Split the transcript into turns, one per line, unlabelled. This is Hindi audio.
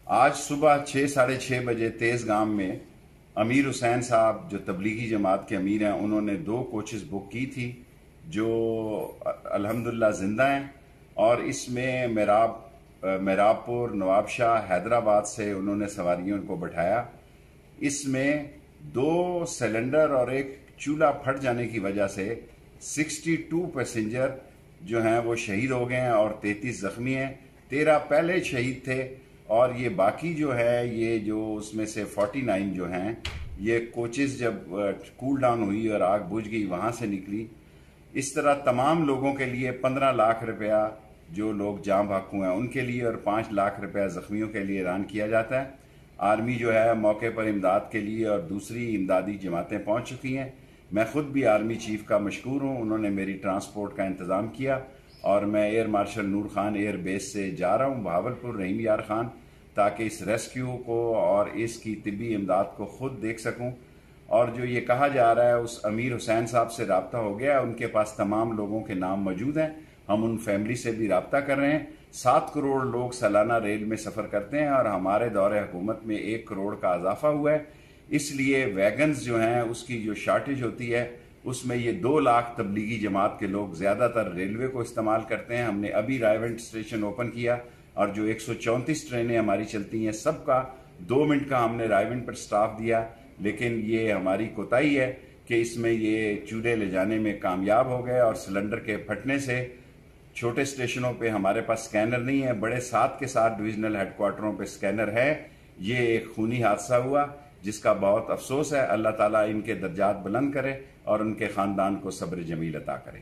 आज सुबह 6 साढ़े 6 बजे तेज गांव में अमीर हुसैन साहब जो तबलीगी जमात के अमीर हैं, उन्होंने 2 कोचेस बुक की थी जो अल्हम्दुलिल्लाह जिंदा हैं। और इसमें मेरापुर, नवाबशाह, हैदराबाद से उन्होंने सवारियों को बैठाया। इसमें 2 सिलेंडर और एक चूल्हा फट जाने की वजह से 62 पैसेंजर जो हैं वो शहीद हो गए हैं और 33 जख्मी हैं। 13 पहले शहीद थे और ये बाकी जो है, ये जो उसमें से 49 जो हैं, ये कोचेस जब कूल डाउन हुई और आग बुझ गई वहाँ से निकली। इस तरह तमाम लोगों के लिए 15 लाख रुपया जो लोग जाँ भाकू हैं उनके लिए और 5 लाख रुपया जख्मियों के लिए ऐलान किया जाता है। आर्मी जो है मौके पर इमदाद के लिए और दूसरी इमदादी जमातें पहुंच चुकी हैं। मैं खुद भी आर्मी चीफ का मशकूर हूं, उन्होंने मेरी ट्रांसपोर्ट का इंतज़ाम किया और मैं एयर मार्शल नूर खान एयर बेस से जा रहा हूं बहावलपुर रहीम यार खान, ताकि इस रेस्क्यू को और इसकी तिब्बी इमदाद को खुद देख सकूं। और जो ये कहा जा रहा है, उस अमीर हुसैन साहब से रब्ता हो गया, उनके पास तमाम लोगों के नाम मौजूद हैं। हम उन फैमिली से भी रब्ता कर रहे हैं। 7 करोड़ लोग सालाना रेल में सफ़र करते हैं और हमारे दौरे हुकूमत में 1 करोड़ का इजाफा हुआ है। इसलिए वैगन्स जो हैं उसकी जो शार्टेज होती है, उसमें ये 2 लाख तबलीगी जमात के लोग ज़्यादातर रेलवे को इस्तेमाल करते हैं। हमने अभी रायवेंट स्टेशन ओपन किया और जो 134 ट्रेनें हमारी चलती हैं, सबका 2 मिनट का हमने रायवेंट पर स्टाफ दिया। लेकिन ये हमारी कोताही है कि इसमें ये चूल्हे ले जाने में कामयाब हो गए और सिलेंडर के फटने से छोटे स्टेशनों पे हमारे पास स्कैनर नहीं है, बड़े साथ के साथ डिविजनल हेडक्वार्टरों पे स्कैनर है। ये एक खूनी हादसा हुआ जिसका बहुत अफसोस है। अल्लाह ताला इनके दर्जात बुलंद करे और उनके ख़ानदान को सब्र जमील अता करे।